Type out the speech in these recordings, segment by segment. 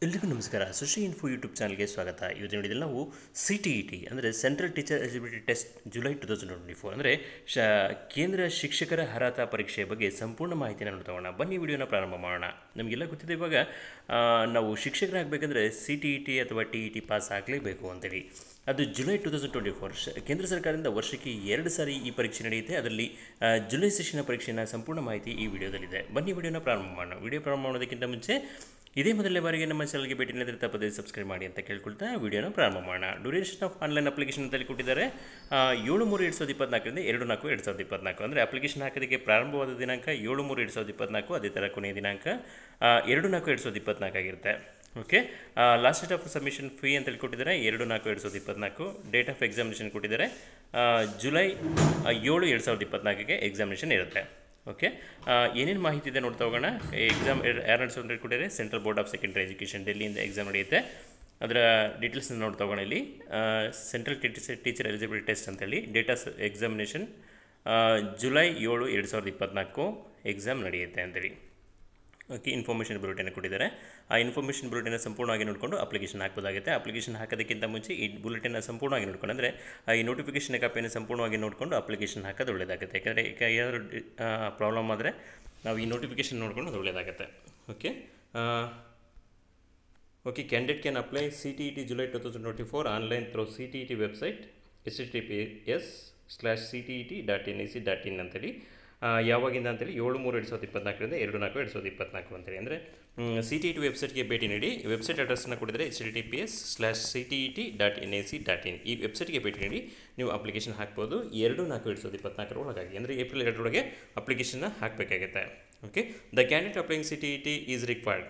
ಎಲ್ರಿಗೂ ನಮಸ್ಕಾರ. ಸುಶಿ info YouTube ಚಾನಲ್ಗೆ ಸ್ವಾಗತ. ಇವತ್ತು ನೋಡಿದಲ್ಲಿ ನಾವು CTET ಅಂದರೆ central teacher eligibility test July 2024 ಅಂದರೆ ಕೇಂದ್ರ ಶಿಕ್ಷಕರ ಅರ್ಹತಾ ಪರೀಕ್ಷೆಯ ಬಗ್ಗೆ ಸಂಪೂರ್ಣ ಮಾಹಿತಿಯನ್ನು ನೋಡ್ತೋಣ. ಬನ್ನಿ ವಿಡಿಯೋನ ಪ್ರಾರಂಭ ಮಾಡೋಣ. ನಮಗೆಲ್ಲ ಗೊತ್ತಿದೆ ಇವಾಗ ನಾವು ಶಿಕ್ಷಕರಾಗಬೇಕಂದ್ರೆ CTET ಅಥವಾ TET ಪಾಸ್ ಆಗಲೇಬೇಕು ಅಂತೇಳಿ. ಅದು ಜುಲೈ 2024 ಕೇಂದ್ರ ಸರ್ಕಾರದಿಂದ ವರ್ಷಕ್ಕೆ 2 ಸಾರಿ ಈ ಪರೀಕ್ಷೆ ನಡೆಯುತ್ತೆ. ಅದರಲ್ಲಿ ಜುಲೈ ಸೆಷನ್ನ ಪರೀಕ್ಷೆಯ ಸಂಪೂರ್ಣ ಮಾಹಿತಿ ಈ ವಿಡಿಯೋದಲ್ಲಿದೆ. ಬನ್ನಿ ವಿಡಿಯೋನ ಪ್ರಾರಂಭ ಮಾಡೋಣ. ವಿಡಿಯೋ ಪ್ರಾರಂಭ ಮಾಡೋದಕ್ಕಿಂತ ಮುಂಚೆ ಇದೇ ಮೊದಲನೇ ಬಾರಿಗೆ ನಮ್ಮ ಚಾನಲ್ಗೆ ಭೇಟಿ ನೀಡಿದರೆ ತಪ್ಪದೇ ಸಬ್ಸ್ಕ್ರೈಬ್ ಮಾಡಿ ಅಂತ ಕೇಳ್ಕೊಳ್ತಾ ವಿಡಿಯೋನ ಪ್ರಾರಂಭ ಮಾಡೋಣ. ಡ್ಯೂರೇಷನ್ ಆಫ್ ಆನ್ಲೈನ್ ಅಪ್ಲಿಕೇಶನ್ ಅಂತಲ್ಲಿ ಕೊಟ್ಟಿದ್ದಾರೆ 7/3/2024 2/4/2024 ಅಂದರೆ ಅಪ್ಲಿಕೇಶನ್ ಹಾಕೋದಕ್ಕೆ ಪ್ರಾರಂಭವಾದ ದಿನಾಂಕ 7/3/2024, ಅದೇ ಥರ ಕೊನೆಯ ದಿನಾಂಕ 2/4/2024 ಆಗಿರುತ್ತೆ. Okay, last date of submission fee ಅಂತೇಳಿ ಕೊಟ್ಟಿದ್ದಾರೆ 2/4/2024. ಡೇಟ್ ಆಫ್ ಎಕ್ಸಾಮಿನೇಷನ್ ಕೊಟ್ಟಿದ್ದಾರೆ ಜುಲೈ 7, 2024ಗೆ ಎಕ್ಸಾಮಿನೇಷನ್ ಇರುತ್ತೆ. ಓಕೆ, ಏನೇನು ಮಾಹಿತಿ ಇದೆ ನೋಡ್ತಾ ಹೋಗೋಣ. ಎಕ್ಸಾಮ್ ಯಾರು ನಡೆಸೋದು ಕೊಟ್ಟಿದ್ದಾರೆ central board of secondary education, ಡೆಲ್ಲಿಯಿಂದ ಎಕ್ಸಾಮ್ ನಡೆಯುತ್ತೆ. ಅದರ ಡೀಟೇಲ್ಸ್ನ ನೋಡ್ತಾ ಹೋಗೋಣ. ಇಲ್ಲಿ ಸೆಂಟ್ರಲ್ ಟೀಚರ್ ಎಲಿಜಿಬಿಲಿಟಿ ಟೆಸ್ಟ್ ಅಂತೇಳಿ date of examination July 7, 2024 exam ನಡೆಯುತ್ತೆ ಅಂತೇಳಿ. ಓಕೆ, ಇನ್ಫಾರ್ಮೇಷನ್ ಬುಲೆಟಿನ್ ಕೊಟ್ಟಿದ್ದಾರೆ. ಆ ಇನ್ಫಾರ್ಮೇಷನ್ ಬುಲೆಟಿನ ಸಂಪೂರ್ಣವಾಗಿ ನೋಡಿಕೊಂಡು ಅಪ್ಲಿಕೇಶನ್ ಹಾಕಬಹುದಾಗುತ್ತೆ. ಅಪ್ಲಿಕೇಶನ್ ಹಾಕೋದಕ್ಕಿಂತ ಮುಂಚೆ ಈ ಬುಲೆಟಿನ ಸಂಪೂರ್ಣವಾಗಿ ನೋಡ್ಕೊಂಡು ಅಂದರೆ ಈ ನೋಟಿಫಿಕೇಷನ್ ಕಾಪಿಯನ್ನು ಸಂಪೂರ್ಣವಾಗಿ ನೋಡಿಕೊಂಡು ಅಪ್ಲಿಕೇಶನ್ ಹಾಕೋದು ಒಳ್ಳೆಯದಾಗುತ್ತೆ. ಯಾಕಂದರೆ ಏನಾದರೂ ಪ್ರಾಬ್ಲಮ್ ಆದರೆ ನಾವು ಈ ನೋಟಿಫಿಕೇಷನ್ ನೋಡ್ಕೊಂಡು ಅದು ಒಳ್ಳೆಯದಾಗುತ್ತೆ. Okay, candidate can apply CTET July 2024 online through CTET website https://ctet.nic.in ಅಂತೇಳಿ. ಯಾವಾಗಿಂದ ಅಂತೇಳಿ 7/3/2024 2/4/2024 ಅಂತೇಳಿ. ಅಂದರೆ CTET ವೆಬ್ಸೈಟ್ಗೆ ಭೇಟಿ ನೀಡಿ. ವೆಬ್ಸೈಟ್ ಅಡ್ರೆಸ್ನ ಕೊಟ್ಟಿದ್ದಾರೆ https://ctet.nic.in. ಈ ವೆಬ್ಸೈಟ್ಗೆ ಭೇಟಿ ನೀಡಿ ನೀವು ಅಪ್ಲಿಕೇಶನ್ ಹಾಕ್ಬೋದು 2/4/2024 ಒಳಗಾಗಿ, ಅಂದರೆ ಏಪ್ರಿಲ್ 2 ಒಳಗೆ ಅಪ್ಲಿಕೇಶನ್ನ ಹಾಕಬೇಕಾಗುತ್ತೆ. Okay, the candidate applying CTET is required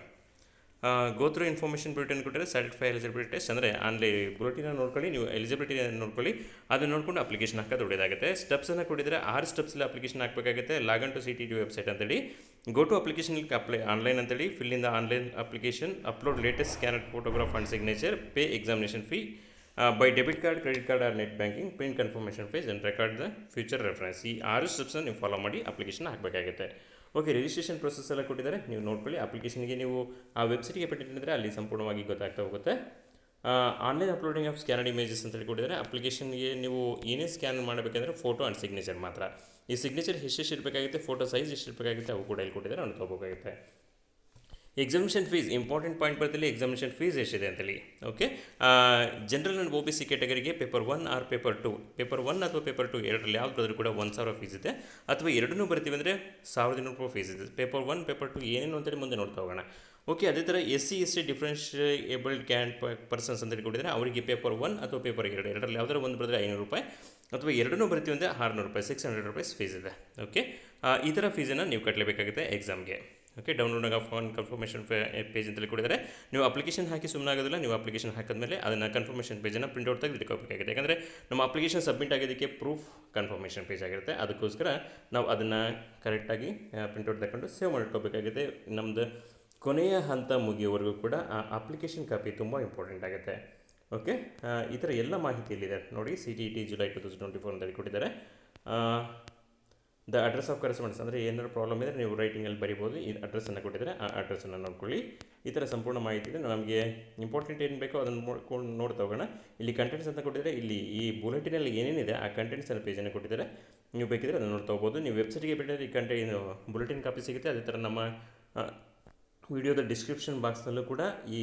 go through information bulletin ಕೊಟ್ಟರೆ ಸರ್ಟಿಫೈ ಎಲಿಜಿಬಿಲಿಟಿ ಟೆಸ್ಟ್, ಅಂದರೆ ಆನ್ಲೈನ್ ಬುಲೆಟಿನ ನೋಡ್ಕೊಳ್ಳಿ, ನೀವು ಎಲಿಜಿಬಿಲಿಟಿ ನೋಡ್ಕೊಳ್ಳಿ, ಅದನ್ನು ನೋಡ್ಕೊಂಡು ಅಪ್ಲಿಕೇಶನ್ ಹಾಕೋದು ಒಳ್ಳೆಯದಾಗುತ್ತೆ. ಸ್ಟೆಪ್ಸನ್ನು ಕೊಟ್ಟಿದ್ದಾರೆ 6 ಸ್ಟೆಪ್ಸಲ್ಲಿ ಅಪ್ಲಿಕೇಶನ್ ಹಾಕಬೇಕಾಗುತ್ತೆ. ಲಾಗನ್ ಟು CTET ವೆಬ್ಸೈಟ್ ಅಂತೇಳಿ, go to application apply online ಅಂತೇಳಿ, fill in the online application, upload latest scanner photograph and signature, pay examination fee by debit card, credit card or net banking, print confirmation fees and record the future reference. ಈ 6 ಸ್ಟೆಪ್ಸನ್ನು ನೀವು follow ಮಾಡಿ application ಹಾಕಬೇಕಾಗುತ್ತೆ. Okay, registration process ಎಲ್ಲ ಕೊಟ್ಟಿದ್ದಾರೆ, ನೀವು ನೋಡ್ಕೊಳ್ಳಿ. ಅಪ್ಲಿಕೇಶನ್ಗೆ ನೀವು ಆ ವೆಬ್ಸೈಟ್ಗೆ ಭೇಟಿ ಅಲ್ಲಿ ಸಂಪೂರ್ಣವಾಗಿ ಗೊತ್ತಾಗ್ತಾ ಹೋಗುತ್ತೆ. ಆನ್ಲೈನ್ ಅಪ್ಲೋಡಿಂಗ್ ಆಫ್ ಸ್ಕ್ಯಾನಡ್ ಇಮೇಜಸ್ ಅಂತ ಕೊಟ್ಟಿದ್ದಾರೆ. ಅಪ್ಲಿಕೇಶನ್ಗೆ ನೀವು ಏನೇ ಸ್ಕ್ಯಾನ್ ಮಾಡಬೇಕಂದ್ರೆ ಫೋಟೋ ಆ್ಯಂಡ್ ಸಿಗ್ನೇಚರ್ ಮಾತ್ರ. ಈ ಸಿಗ್ನೇಚರ್ ಎಷ್ಟು ಇರಬೇಕಾಗುತ್ತೆ, ಫೋಟೋ ಸೈಜ್ ಎಷ್ಟು ಇರಬೇಕಾಗುತ್ತೆ, ಅವು ಕೂಡ ಇಲ್ಲಿ ಕೊಟ್ಟಿದ್ದಾರೆ, ಅವ್ನು ತೊಗೋಬೇಕಾಗುತ್ತೆ. ಎಕ್ಸಾಮಿನೇಷನ್ ಫೀಸ್ ಇಂಪಾರ್ಟೆಂಟ್ ಪಾಯಿಂಟ್ ಬರ್ತಿಲ್ಲ. ಎಕ್ಸಾಮಿನೇಷನ್ ಫೀಸ್ ಎಷ್ಟಿದೆ ಅಂತೇಳಿ. ಓಕೆ, ಜನರಲ್ ಆ್ಯಂಡ್ OBC ಕ್ಯಾಟಗರಿಗೆ ಪೇಪರ್ 1 ಆರ್ ಪೇಪರ್ 2, ಪೇಪರ್ 1 ಅಥವಾ ಪೇಪರ್ 2 ಎರಡರಲ್ಲಿ ಯಾವ್ದು ಬರೆದರೂ ಕೂಡ 1,000 ಫೀಸ್ ಇದೆ. ಅಥವಾ ಎರಡನ್ನೂ ಬರ್ತೀವಿ ಅಂದರೆ 1,200 ರೂಪಾಯಿ ಫೀಸ್ ಇದೆ. ಪೇಪರ್ 1 ಪೇಪರ್ 2 ಏನೇನು ಅಂತೇಳಿ ಮುಂದೆ ನೋಡ್ತಾ ಹೋಗೋಣ. ಓಕೆ, ಅದೇ ಥರ SC ST ಡಿಫ್ರೆನ್ಷಿಯೇಬಲ್ಡ್ ಪರ್ಸನ್ಸ್ ಅಂತೇಳಿ ಕೊಟ್ಟಿದ್ದಾರೆ. ಅವರಿಗೆ ಪೇಪರ್ 1 ಅಥವಾ ಪೇಪರ್ 2 ಎರಡರಲ್ಲಿ ಯಾವ್ದಾದ್ರು ಒಂದು ಬರೆದ್ರೆ 500 ರೂಪಾಯಿ, ಅಥವಾ ಎರಡನ್ನೂ ಬರ್ತೀವಿ ಅಂದರೆ 600 ರೂಪಾಯಿ, 600 ರೂಪೀಸ್ ಫೀಸ್ ಇದೆ. ಓಕೆ, ಈ ಥರ ಫೀಸನ್ನು ನೀವು ಕಟ್ಟಲೇಬೇಕಾಗುತ್ತೆ ಎಕ್ಸಾಮ್ಗೆ. Okay, download of on confirmation page ಅಂತೇಳಿ ಕೊಟ್ಟಿದ್ದಾರೆ. ನೀವು ಅಪ್ಲಿಕೇಶನ್ ಹಾಕಿ ಸುಮ್ಮನೆ ಆಗೋದಿಲ್ಲ. ನೀವು ಅಪ್ಲಿಕೇಶನ್ ಹಾಕಿದ್ಮೇಲೆ ಅದನ್ನು ಕನ್ಫರ್ಮೇಷನ್ ಪೇಜನ್ನು ಪ್ರಿಂಟ್ಔಟ್ ತೆಗೆದು ಇಟ್ಕೋಬೇಕಾಗುತ್ತೆ. ಯಾಕಂದರೆ ನಮ್ಮ ಅಪ್ಲಿಕೇಶನ್ ಸಬ್ಮಿಟ್ ಆಗೋದಕ್ಕೆ ಪ್ರೂಫ್ ಕನ್ಫರ್ಮೇಷನ್ ಪೇಜ್ ಆಗಿರುತ್ತೆ. ಅದಕ್ಕೋಸ್ಕರ ನಾವು ಅದನ್ನು ಕರೆಕ್ಟಾಗಿ ಪ್ರಿಂಟ್ಔಟ್ ತಗೊಂಡು ಸೇವ್ ಮಾಡಿಟ್ಕೋಬೇಕಾಗುತ್ತೆ. ನಮ್ಮದು ಕೊನೆಯ ಹಂತ ಮುಗಿಯೋವರೆಗೂ ಕೂಡ ಆ ಅಪ್ಲಿಕೇಶನ್ ಕಾಪಿ ತುಂಬ ಇಂಪಾರ್ಟೆಂಟ್ ಆಗುತ್ತೆ. ಓಕೆ, ಈ ಥರ ಎಲ್ಲ ಮಾಹಿತಿ ಇಲ್ಲಿದೆ ನೋಡಿ. CTET July 2024 ಅಂತೇಳಿ ಕೊಟ್ಟಿದ್ದಾರೆ. ದ ಅಡ್ರೆಸ್ ಆಫ್ ಕರೆಸ್ಪಾಂಡೆನ್ಸ್ ಅಂದರೆ ಏನಾದರೂ ಪ್ರಾಬ್ಲಮ್ ಇದ್ದರೆ ನೀವು ರೈಟಿಂಗಲ್ಲಿ ಬರಿಬೋದು. ಈ ಅಡ್ರೆಸ್ಸನ್ನು ಕೊಟ್ಟಿದ್ದಾರೆ, ಆ ಅಡ್ರೆಸ್ಸನ್ನು ನೋಡ್ಕೊಳ್ಳಿ. ಈ ಥರ ಸಂಪೂರ್ಣ ಮಾಹಿತಿ ಇದೆ. ನಮಗೆ ಇಂಪಾರ್ಟೆಂಟ್ ಏನು ಬೇಕೋ ಅದನ್ನು ನೋಡ್ತಾ ಹೋಗೋಣ. ಇಲ್ಲಿ ಕಂಟೆಂಟ್ಸ್ ಅಂತ ಕೊಟ್ಟಿದ್ದಾರೆ. ಇಲ್ಲಿ ಈ ಬುಲೆಟಿನಲ್ಲಿ ಏನೇನಿದೆ ಆ ಕಂಟೆಂಟ್ಸನ್ನು ಪೇಜನ್ನು ಕೊಟ್ಟಿದ್ದಾರೆ. ನೀವು ಬೇಕಿದ್ರೆ ಅದನ್ನು ನೋಡ್ತಾ ಹೋಗ್ಬೋದು. ನೀವು ವೆಬ್ಸೈಟ್ಗೆ ಬಿಟ್ಟರೆ ಈ ಬುಲೆಟಿನ್ ಕಾಪಿ ಸಿಗುತ್ತೆ. ಅದೇ ಥರ ನಮ್ಮ ವಿಡಿಯೋದ ಡಿಸ್ಕ್ರಿಪ್ಷನ್ ಬಾಕ್ಸ್ನಲ್ಲೂ ಕೂಡ ಈ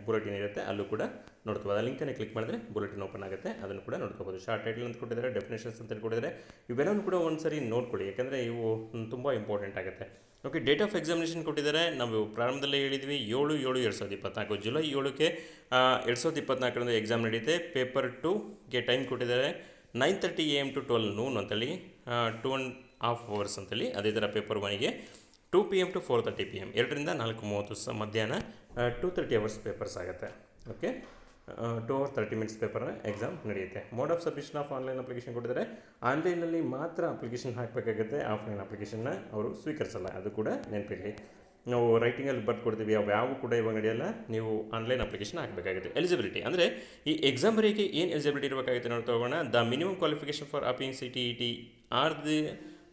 ಬುಲೆಟಿನ್ ಇರುತ್ತೆ, ಅಲ್ಲೂ ಕೂಡ ನೋಡ್ಕೋಬೋದು. ಆ ಲಿಂಕನ್ನು ಕ್ಲಿಕ್ ಮಾಡಿದ್ರೆ ಬುಲೆಟಿನ್ ಓಪನ್ ಆಗುತ್ತೆ, ಅದನ್ನು ಕೂಡ ನೋಡ್ಕೋಬೋದು. ಶಾರ್ಟ್ ಟೈಟಲ್ ಅಂತ ಕೊಟ್ಟಿದ್ದಾರೆ, ಡೆಫಿನೇಷನ್ಸ್ ಅಂತ ಕೊಟ್ಟಿದ್ದಾರೆ. ಇವೆಲ್ಲವೂ ಕೂಡ ಒಂದು ಸರಿ ನೋಡ್ಕೊಳ್ಳಿ, ಯಾಕಂದರೆ ಇವು ತುಂಬ ಇಂಪಾರ್ಟೆಂಟ್ ಆಗುತ್ತೆ. ಓಕೆ, ಡೇಟ್ ಆಫ್ ಎಕ್ಸಾಮಿನೇಷನ್ ಕೊಟ್ಟಿದ್ದಾರೆ. ನಾವು ಪ್ರಾರಂಭದಲ್ಲೇ ಹೇಳಿದ್ವಿ 7/7/2024 ಜುಲೈ 7ಕ್ಕೆ 2024 ಎಕ್ಸಾಮ್ ನಡೆಯುತ್ತೆ. ಪೇಪರ್ 2ಗೆ ಟೈಮ್ ಕೊಟ್ಟಿದ್ದಾರೆ 9:30 AM to 12 noon ಅಂತೇಳಿ, 2.5 hours ಅಂತೇಳಿ. ಅದೇ ಥರ ಪೇಪರ್ 1ಗೆ 2 PM to 4:30 PM, 2ರಿಂದ 4:30 ಮಧ್ಯಾಹ್ನ 230 hours ಪೇಪರ್ಸ್ ಆಗುತ್ತೆ. ಓಕೆ, 2 hours 30 minutes ಪೇಪರ್ನ ಎಕ್ಸಾಮ್ ನಡೆಯುತ್ತೆ. Mode of submission of online application ಕೊಟ್ಟಿದ್ದಾರೆ. ಆನ್ಲೈನಲ್ಲಿ ಮಾತ್ರ ಅಪ್ಲಿಕೇಶನ್ ಹಾಕಬೇಕಾಗುತ್ತೆ, ಆಫ್ಲೈನ್ ಅಪ್ಲಿಕೇಶನ್ನ ಅವರು ಸ್ವೀಕರಿಸಲ್ಲ, ಅದು ಕೂಡ ನೆನಪಿರಲಿ. ನಾವು ರೈಟಿಂಗಲ್ಲಿ ಬರ್ದು ಕೊಡ್ತೀವಿ, ಯಾವ ಕೂಡ ಇವಾಗ ನಡೆಯಲ್ಲ. ನೀವು ಆನ್ಲೈನ್ ಅಪ್ಲಿಕೇಶನ್ ಹಾಕಬೇಕಾಗುತ್ತೆ. ಎಲಿಜಿಬಿಲಿಟಿ ಅಂದರೆ ಈ ಎಕ್ಸಾಮ್ ಬರೆಯೋಕ್ಕೆ ಏನು ಎಲಿಜಿಬಿಲಿಟಿ ಇರಬೇಕಾಗುತ್ತೆ ನೋಡ್ತಾ ಹೋಗೋಣ. The minimum qualification for appearing CTET are the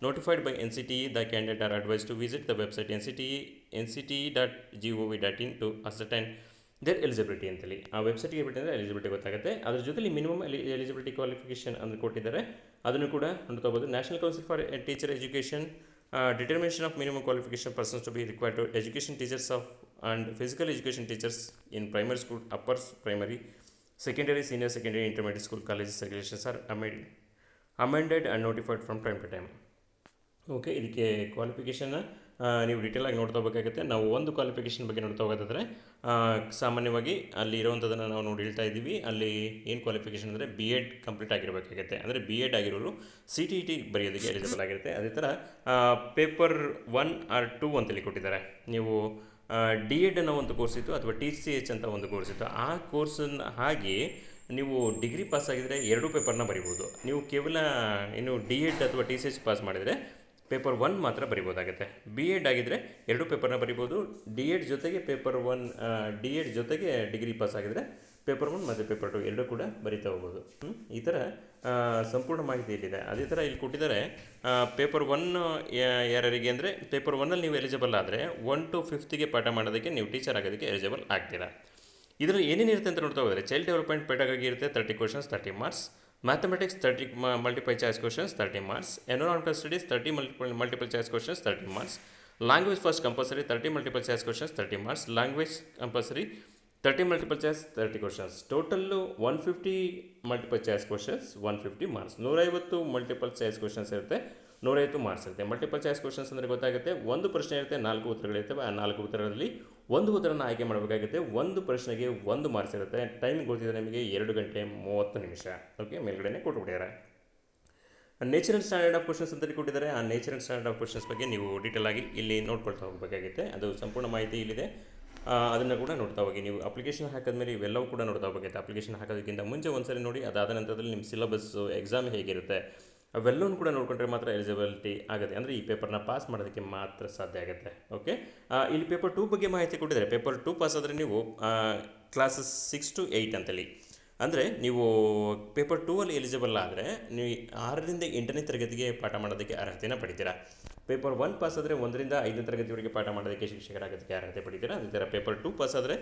notified by NCTE, the candidate are advised to visit the website NCTE nct.gov.in to ascertain their eligibility ಅಂತೇಳಿ ಆ ವೆಬ್ಸೈಟ್ಗೆ ಬಿಟ್ಟಿದ್ರೆ ಎಲಿಜಿಬಿಲಿಟಿ ಗೊತ್ತಾಗುತ್ತೆ. ಅದ್ರ ಜೊತೆಲಿ ಮಿನಿಮಮ್ ಎಲಿಜಿಬಿಲಿಟಿ ಕ್ವಾಲಿಫಿಕೇಷನ್ ಅಂತ ಕೊಟ್ಟಿದ್ದಾರೆ, ಅದನ್ನು ಕೂಡ ನೋಡ್ಕೋಬೋದು. National council for teacher education determination of minimum qualification persons to be required to education teachers of and physical education teachers in primary school, upper primary, secondary, senior secondary, intermediate school, colleges regulations are amended and notified from time to time. Okay, ಇದಕ್ಕೆ ಕ್ವಾಲಿಫಿಕೇಷನ್ನ ನೀವು ಡೀಟೇಲಾಗಿ ನೋಡ್ತಾ ಹೋಗಬೇಕಾಗುತ್ತೆ. ನಾವು ಒಂದು qualification ಬಗ್ಗೆ ನೋಡ್ತಾ ಹೋಗೋದಾದರೆ ಸಾಮಾನ್ಯವಾಗಿ ಅಲ್ಲಿ ಇರೋವಂಥದ್ದನ್ನು ನಾವು ನೋಡಿ ಹೇಳ್ತಾ ಇದ್ದೀವಿ. ಅಲ್ಲಿ ಏನು ಕ್ವಾಲಿಫಿಕೇಷನ್ ಅಂದರೆ ಬಿ ಎಡ್ ಕಂಪ್ಲೀಟ್ ಆಗಿರಬೇಕಾಗುತ್ತೆ. ಅಂದರೆ ಬಿ ಎಡ್ ಆಗಿರೋರು CTET ಬರೆಯೋದಕ್ಕೆ ಎಲಿಜಿಬಲ್ ಆಗಿರುತ್ತೆ. ಅದೇ ಥರ ಪೇಪರ್ 1 or 2 ಅಂತೇಳಿ ಕೊಟ್ಟಿದ್ದಾರೆ. ನೀವು DED ಅನ್ನೋ ಒಂದು ಕೋರ್ಸ್ ಇತ್ತು ಅಥವಾ TCH ಅಂತ ಒಂದು ಕೋರ್ಸ್ ಇತ್ತು. ಆ ಕೋರ್ಸನ್ನು ಹಾಗೆ ನೀವು ಡಿಗ್ರಿ ಪಾಸ್ ಆಗಿದರೆ 2 ಪೇಪರ್ನ ಬರಿಬೋದು. ನೀವು ಕೇವಲ ಇನ್ನು DED ಅಥವಾ TCH ಪಾಸ್ ಮಾಡಿದರೆ ಪೇಪರ್ 1 ಮಾತ್ರ ಬರಿಬೋದಾಗುತ್ತೆ. ಬಿ ಎಡ್ ಆಗಿದ್ದರೆ 2 ಪೇಪರ್ನ ಬರಿಬೋದು. DED ಜೊತೆಗೆ ಪೇಪರ್ 1 DED ಜೊತೆಗೆ ಡಿಗ್ರಿ ಪಾಸ್ ಆಗಿದರೆ ಪೇಪರ್ 1 ಮತ್ತು ಪೇಪರ್ 2 ಎರಡೂ ಕೂಡ ಬರಿತಾ ಹೋಗ್ಬೋದು. ಈ ಥರ ಸಂಪೂರ್ಣ ಮಾಹಿತಿ ಇಲ್ಲಿದೆ. ಅದೇ ಥರ ಇಲ್ಲಿ ಕೊಟ್ಟಿದ್ದಾರೆ ಪೇಪರ್ 1 ಯಾರಿಗೆ ಅಂದರೆ ಪೇಪರ್ 1ಅಲ್ಲಿ ನೀವು ಎಲಿಜಿಬಲ್ ಆದರೆ 1 to 5ಗೆ ಪಾಠ ಮಾಡೋದಕ್ಕೆ ನೀವು ಟೀಚರ್ ಆಗೋದಕ್ಕೆ ಎಲಿಜಿಬಲ್ ಆಗ್ತೀರಾ. ಇದರಲ್ಲಿ ಏನೇನು ಇರುತ್ತೆ ಅಂತ ನೋಡ್ತಾ ಹೋದರೆ ಚೈಲ್ಡ್ ಡೆವಲಪ್ಮೆಂಟ್ ಪೆಡಾಗಗಿ ಇರುತ್ತೆ 30 questions 30 marks, mathematics 30 multiple choice questions 30 marks, environmental studies 30 multiple choice questions 30 marks, language first compulsory 30 multiple choice questions 30 marks, language compulsory 30 multiple choice 30 questions, total 150 multiple choice questions 150 marks, 150 multiple choice questions ಇರುತ್ತೆ, 150 marks ಇರುತ್ತೆ. Multiple choice questions ಅಂದರೆ ಗೊತ್ತಾಗುತ್ತೆ, ಒಂದು ಪ್ರಶ್ನೆ ಇರುತ್ತೆ, 4 ಉತ್ತರಗಳಿರ್ತವೆ. ಆ 4 ಉತ್ತರದಲ್ಲಿ ಒಂದು ಉತ್ತರನ ಆಯ್ಕೆ ಮಾಡಬೇಕಾಗುತ್ತೆ. ಒಂದು ಪ್ರಶ್ನೆಗೆ 1 ಮಾರ್ಕ್ಸ್ ಇರುತ್ತೆ. ಟೈಮ್ ಗೊತ್ತಿದೆ ನಿಮಗೆ 2 ಗಂಟೆ 30 ನಿಮಿಷ. ಓಕೆ, ಮೇಲ್ಗಡೆನೇ ಕೊಟ್ಬಿಟ್ಟಿದ್ದಾರೆ. Nature and standard of questions ಅಂತ ಕೊಟ್ಟಿದ್ದಾರೆ. ಆ nature and standard of questions ಬಗ್ಗೆ ನೀವು ಡೀಟೇಲ್ ಆಗಿ ಇಲ್ಲಿ ನೋಡ್ಕೊಳ್ತಾ ಹೋಗಬೇಕಾಗುತ್ತೆ. ಅದು ಸಂಪೂರ್ಣ ಮಾಹಿತಿ ಇಲ್ಲಿದೆ, ಅದನ್ನು ಕೂಡ ನೋಡ್ತಾ ಹೋಗಿ. ನೀವು ಅಪ್ಲಿಕೇಶನ್ ಹಾಕಿದ್ಮೇಲೆ ಇವೆಲ್ಲವೂ ಕೂಡ ನೋಡ್ತಾ ಹೋಗಬೇಕಾಗುತ್ತೆ. ಅಪ್ಲಿಕೇಶನ್ ಹಾಕೋದಕ್ಕಿಂತ ಮುಂಚೆ ಒಂದ್ಸರಿ ನೋಡಿ, ಅದಾದ ನಂತರದಲ್ಲಿ ನಿಮ್ಮ ಸಿಲೆಬಸ್ಸು ಎಕ್ಸಾಮ್ ಹೇಗಿರುತ್ತೆ ಅವೆಲ್ಲವೂ ಕೂಡ ನೋಡ್ಕೊಂಡ್ರೆ ಮಾತ್ರ ಎಲಿಜಿಬಿಲಿಟಿ ಆಗುತ್ತೆ. ಅಂದರೆ ಈ ಪೇಪರ್ನ ಪಾಸ್ ಮಾಡೋದಕ್ಕೆ ಮಾತ್ರ ಸಾಧ್ಯ ಆಗುತ್ತೆ. ಓಕೆ, ಇಲ್ಲಿ ಪೇಪರ್ 2 ಬಗ್ಗೆ ಮಾಹಿತಿ ಕೊಟ್ಟಿದ್ದಾರೆ. ಪೇಪರ್ 2 ಪಾಸ್ ಆದರೆ ನೀವು ಕ್ಲಾಸಸ್ 6 to 8 ಅಂತೇಳಿ, ಅಂದರೆ ನೀವು ಪೇಪರ್ 2ಅಲ್ಲಿ ಎಲಿಜಿಬಲ್ ಆದರೆ ನೀವು 6ರಿಂದ 8ನೇ ತರಗತಿಗೆ ಪಾಠ ಮಾಡೋದಕ್ಕೆ ಅರ್ಹತೆಯನ್ನು ಪಡಿತೀರಾ. ಪೇಪರ್ 1 ಪಾಸ್ ಆದರೆ 1ರಿಂದ 5ನೇ ತರಗತಿವರೆಗೆ ಪಾಠ ಮಾಡೋದಕ್ಕೆ ಶಿಕ್ಷಕರಾಗೋದಕ್ಕೆ ಅರ್ಹತೆ ಪಡಿತೀರಾ. ಅದೇ ಥರ ಪೇಪರ್ 2 ಪಾಸ್ ಆದರೆ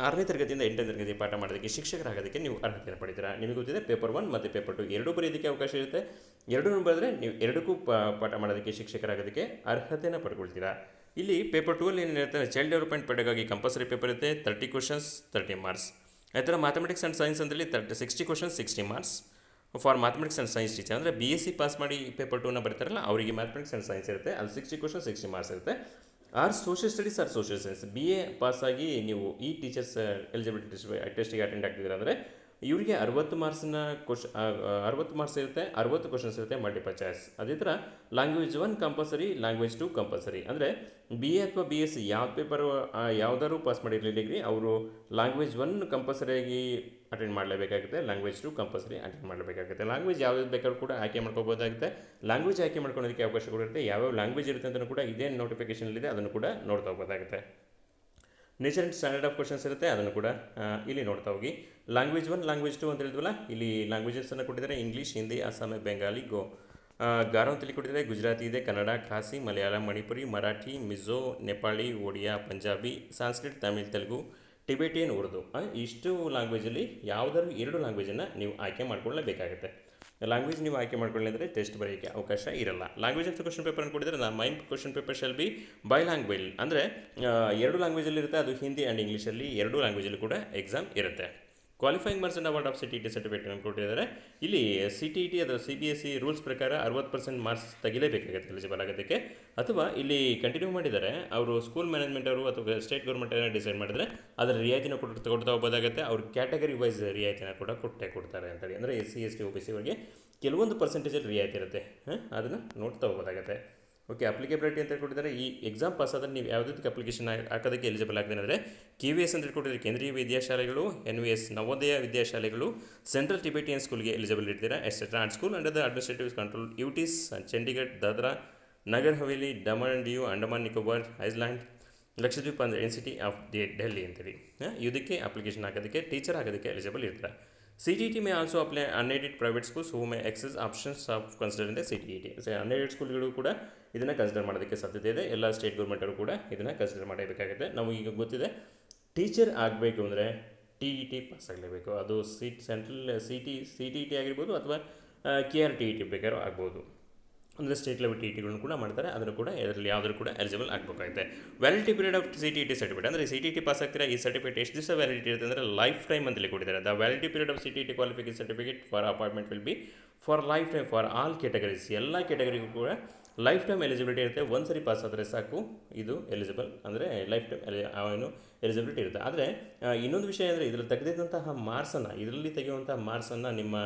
6ನೇ ತರಗತಿಯಿಂದ 8ನೇ ತರಗತಿ ಪಾಠ ಮಾಡೋದಕ್ಕೆ ಶಿಕ್ಷಕರಾಗೋದಕ್ಕೆ ನೀವು ಅರ್ಹತೆಯನ್ನು ಪಡಿತೀರಾ. ನಿಮಗೆ ಗೊತ್ತಿದೆ ಪೇಪರ್ 1 ಮತ್ತು ಪೇಪರ್ 2 ಎರಡೂ ಬರೆಯೋದಕ್ಕೆ ಅವಕಾಶ ಇರುತ್ತೆ. ಎರಡೂ ಬರೆದ್ರೆ ನೀವು ಎರಡಕ್ಕೂ ಪಾಠ ಮಾಡೋದಕ್ಕೆ ಶಿಕ್ಷಕರಾಗೋದಕ್ಕೆ ಅರ್ಹತೆಯನ್ನು ಪಡ್ಕೊಳ್ತೀರಾ. ಇಲ್ಲಿ ಪೇಪರ್ 2ಅಲ್ಲಿ ಏನಿರುತ್ತೆ, ಚೈಲ್ಡ್ ಡೆವಲಪ್ಮೆಂಟ್ ಪೆಡಾಗಗಿ ಕಂಪಲ್ಸರಿ ಪೇಪರ್ ಇರುತ್ತೆ, 30 ಕ್ವಶನ್ಸ್ 30 ಮಾರ್ಕ್ಸ್. ಅದೇ ಥರ ಮ್ಯಾಥಮೆಟಿಕ್ಸ್ ಆ್ಯಂಡ್ ಸೈನ್ಸ್ ಅಂತೇಳಿ 60 questions 60 marks for mathematics and science teacher. ಅಂದರೆ BSc ಪಾಸ್ ಮಾಡಿ ಪೇಪರ್ 2ನ ಬರೀತಾರಲ್ಲ ಅವರಿಗೆ ಮ್ಯಾಥಮೆಟಿಕ್ಸ್ ಆ್ಯಂಡ್ ಸೈನ್ಸ್ ಇರುತ್ತೆ, ಅದು 60 ಕ್ವಶನ್ಸ್ 60 ಮಾರ್ಕ್ಸ್ ಇರುತ್ತೆ. Social studies social science BA ಪಾಸಾಗಿ ನೀವು ಈ ಟೀಚರ್ಸ್ ಎಲಿಜಿಬಿಲಿಟಿ ಟೆಸ್ಟಿಗೆ ಅಟೆಂಡ್ ಆಗ್ತಿದ್ದೀರ ಅಂದರೆ ಇವರಿಗೆ 60 ಮಾರ್ಕ್ಸ್ನ 60 ಮಾರ್ಕ್ಸ್ ಇರುತ್ತೆ, 60 ಕ್ವಶನ್ಸ್ ಇರುತ್ತೆ ಮಲ್ಟಿಪಲ್ ಚಾಯ್ಸ್. ಅದೇ ಥರ ಲ್ಯಾಂಗ್ವೇಜ್ 1 ಕಂಪಲ್ಸರಿ, ಲ್ಯಾಂಗ್ವೇಜ್ 2 ಕಂಪಲ್ಸರಿ. ಅಂದರೆ BA ಅಥವಾ BSc ಯಾವ ಪೇಪರ್ ಯಾವುದಾದ್ರು ಪಾಸ್ ಮಾಡಿರಲಿ ಡಿಗ್ರಿ, ಅವರು ಲ್ಯಾಂಗ್ವೇಜ್ 1 ಕಂಪಲ್ಸರಿಯಾಗಿ ಅಟೆಂಡ್ ಮಾಡಲೇಬೇಕಾಗುತ್ತೆ, ಲ್ಯಾಂಗ್ವೇಜ್ 2 ಕಂಪಲ್ಸರಿ ಅಟೆಂಡ್ ಮಾಡಲೇಬೇಕಾಗುತ್ತೆ. ಲ್ಯಾಂಗ್ವೇಜ್ ಯಾವ್ದು ಬೇಕಾದ್ರೂ ಕೂಡ ಆಯ್ಕೆ ಮಾಡ್ಕೋಬೋದಾಗುತ್ತೆ. ಲ್ಯಾಂಗ್ವೇಜ್ ಆಯ್ಕೆ ಮಾಡ್ಕೊಳ್ಳೋದಕ್ಕೆ ಅವಕಾಶ ಕೊಡಿರುತ್ತೆ. ಯಾವ್ಯಾವ ಲ್ಯಾಂಗ್ವೇಜ್ ಇರುತ್ತೆ ಅಂತಲೂ ಕೂಡ ಇದೇ ನೋಟಿಫಿಕೇಷನಲ್ಲಿದೆ, ಅದನ್ನು ಕೂಡ ನೋಡ್ತಾ ಹೋಗೋದಾಗುತ್ತೆ. Nature and standard of questions ಇರುತ್ತೆ, ಅದನ್ನು ಕೂಡ ಇಲ್ಲಿ ನೋಡ್ತಾ ಹೋಗಿ. ಲ್ಯಾಂಗ್ವೇಜ್ 1 ಲ್ಯಾಂಗ್ವೇಜ್ 2 ಅಂತ ಹೇಳಿದ್ವಲ್ಲ, ಇಲ್ಲಿ ಲ್ಯಾಂಗ್ವೇಜಸನ್ನು ಕೊಟ್ಟಿದ್ದಾರೆ. ಇಂಗ್ಲೀಷ್, ಹಿಂದಿ, ಅಸ್ಸಾಮಿ, ಬೆಂಗಾಲಿ, ಗಾರೋ ಅಂತೇಳಿ ಕೊಟ್ಟಿದ್ದಾರೆ. ಗುಜರಾತಿ ಇದೆ, ಕನ್ನಡ, ಖಾಸಿ, ಮಲಯಾಳಂ, ಮಣಿಪುರಿ, ಮರಾಠಿ, ಮಿಜೋ, ನೇಪಾಳಿ, ಒಡಿಯಾ, ಪಂಜಾಬಿ, ಸಾಂಸ್ಕ್ರಿಟ್, ತಮಿಳ್, ತೆಲುಗು, ಟಿಬೆಟಿಯನ್, ಉರ್ದು. ಇಷ್ಟು ಲ್ಯಾಂಗ್ವೇಜಲ್ಲಿ ಯಾವುದಾದ್ರು 2 ಲ್ಯಾಂಗ್ವೇಜನ್ನು ನೀವು ಆಯ್ಕೆ ಮಾಡ್ಕೊಳ್ಳೇಬೇಕಾಗುತ್ತೆ. ಲ್ಯಾಂಗ್ವೇಜ್ ನೀವು ಆಯ್ಕೆ ಮಾಡ್ಕೊಳ್ಳಿದ್ರೆ ಟೆಸ್ಟ್ ಬರೆಯೋಕ್ಕೆ ಅವಕಾಶ ಇರಲ್ಲ. ಲ್ಯಾಂಗ್ವೇಜ್ ಆಫ್ ಕ್ವಶನ್ ಪೇಪರನ್ನು ಕೊಟ್ಟಿದ್ದಾರೆ. Main question paper shall be by language, ಅಂದರೆ 2 ಲ್ಯಾಂಗ್ವೇಜಲ್ಲಿ ಇರುತ್ತೆ, ಅದು ಹಿಂದಿ ಆ್ಯಂಡ್ ಇಂಗ್ಲೀಷಲ್ಲಿ 2 ಲ್ಯಾಂಗ್ವೇಜಲ್ಲಿ ಕೂಡ ಎಕ್ಸಾಮ್ ಇರುತ್ತೆ. Qualifying marks and award of CTET certificate ಕೊಟ್ಟಿದ್ದಾರೆ. ಇಲ್ಲಿ CTET ಅದರ CBSE ರೂಲ್ಸ್ ಪ್ರಕಾರ 60% ಮಾರ್ಕ್ಸ್ ತೆಗಿಲೇಬೇಕಾಗುತ್ತೆ ಎಲಿಜಿಬಲ್ ಆಗೋದಕ್ಕೆ. ಅಥವಾ ಇಲ್ಲಿ ಕಂಟಿನ್ಯೂ ಮಾಡಿದ್ದಾರೆ, ಅವರು ಸ್ಕೂಲ್ ಮ್ಯಾನೇಜ್ಮೆಂಟ್ ಅವರು ಅಥವಾ ಸ್ಟೇಟ್ ಗೌರ್ಮೆಂಟ್ ಡಿಸೈಡ್ ಮಾಡಿದರೆ ಅದರ ರಿಯಾಯಿತಿನ ಕೊಡ್ತಾ ಹೋಗೋದಾಗುತ್ತೆ. ಅವ್ರ ಕ್ಯಾಟಗರಿ ವೈಸ್ ರಿಯಾಯಿತಿನ ಕೂಡ ಕೊಡ್ತಾರೆ ಅಂತೇಳಿ. ಅಂದರೆ SC ST OBC ಅವರಿಗೆ ಕೆಲವೊಂದು ಪರ್ಸೆಂಟೇಜಲ್ಲಿ ರಿಯಾಯಿತಿ ಇರುತ್ತೆ, ಅದನ್ನು ನೋಡ್ತಾ ಹೋಗೋದಾಗುತ್ತೆ. ಓಕೆ, ಅಪ್ಲಿಕೇಬಿಲಿಟಿ ಅಂತ ಕೊಟ್ಟಿದ್ದಾರೆ. ಈ ಎಕ್ಸಾಮ್ ಪಾಸ್ ಆದರೆ ನೀವು ಯಾವುದಕ್ಕೆ ಅಪ್ಲಿಕೇಶನ್ ಹಾಕೋದಕ್ಕೆ ಎಲಿಜಿಬಲ್ ಆಗ್ತದೆ ಅಂದರೆ KVS ಅಂತ ಕೊಟ್ಟಿದ್ದಾರೆ, ಕೇಂದ್ರೀಯ ವಿದ್ಯಾಶಾಲೆಗಳು, NVS ನವೋದಯ ವಿದ್ಯಾಶಾಲೆಗಳು, ಸೆಂಟ್ರಲ್ ಟಿಬೆಟಿಯನ್ ಸ್ಕೂಲ್ಗೆ ಎಲಿಜಿಬಲ್ ಇರ್ತೀರಾ, etcetera. And school under the administrative control UTs Chandigarh, Dadra, Nagar Haveli, Daman and Diu, Andaman Nicobar, island, Lakshadweep ಅಂದರೆ NCT ಆಫ್ ಡೆಲ್ಲಿ ಅಂತೇಳಿ ಇದಕ್ಕೆ ಅಪ್ಲಿಕೇಶನ್ ಹಾಕೋದಕ್ಕೆ ಟೀಚರ್ ಆಗೋದಕ್ಕೆ ಎಲಿಜಿಬಲ್ ಇರ್ತಾರೆ. CTET may also apply unaided private schools who may access options of considering the CTET. So unaided ಸ್ಕೂಲ್ಗಳು ಕೂಡ ಇದನ್ನು consider ಮಾಡೋದಕ್ಕೆ ಸಾಧ್ಯತೆ ಇದೆ. ಎಲ್ಲ ಸ್ಟೇಟ್ ಗೌರ್ಮೆಂಟವರು ಕೂಡ ಇದನ್ನು ಕನ್ಸಿಡರ್ ಮಾಡಬೇಕಾಗುತ್ತೆ. ನಾವು ಈಗ ಗೊತ್ತಿದೆ ಟೀಚರ್ ಆಗಬೇಕು ಅಂದರೆ TET ಪಾಸ್ ಆಗಲೇಬೇಕು. ಅದು ಸೆಂಟ್ರಲ್ CTET ಆಗಿರ್ಬೋದು ಅಥವಾ KRTET ಬೇಕಾದ್ರೂ ಆಗ್ಬೋದು. ಅಂದರೆ ಸ್ಟೇಟ್ ಲೆವೆಲ್ TETಗಳನ್ನು ಕೂಡ ಮಾಡ್ತಾರೆ. ಅದನ್ನು ಕೂಡ ಇದರಲ್ಲಿ ಯಾವುದರೂ ಕೂಡ ಎಲಿಜಿಬಲ್ ಆಗಬೇಕಾಗುತ್ತೆ. Validity period of CTET certificate ಅಂದರೆ CTET ಪಾಸ್ ಆಗ್ತೀರಾ, ಈ ಸರ್ಟಿಫಿಕೇಟ್ ಎಷ್ಟು ದಿವಸ ವ್ಯಾಲಿಡಿಟಿ ಇರುತ್ತೆ ಅಂದರೆ ಲೈಫ್ ಟೈಮ್ ಅಂತಲೇ ಕೊಟ್ಟಿದ್ದಾರೆ. The validity period of CTET qualification certificate for appointment will be for life time for all categories. ಎಲ್ಲ ಕ್ಯಾಟಗರಿಗೂ ಕೂಡ ಲೈಫ್ ಟೈಮ್ ಎಲಿಜಿಬಿಲಿಟಿ ಇರುತ್ತೆ. ಒಂದು ಸರಿ ಪಾಸ್ ಆದರೆ ಸಾಕು, ಇದು ಎಲಿಜಿಬಲ್ ಅಂದರೆ ಲೈಫ್ ಟೈಮ್ ಏನು ಎಲಿಜಿಬಿಲಿಟಿ ಇರುತ್ತೆ. ಆದರೆ ಇನ್ನೊಂದು ವಿಷಯ ಅಂದರೆ ಇದರಲ್ಲಿ ತೆಗೆದಿದ್ದಂತಹ ಮಾರ್ಕ್ಸನ್ನು, ಇದರಲ್ಲಿ ತೆಗೆಯುವಂಥ ಮಾರ್ಕ್ಸನ್ನು ನಿಮ್ಮ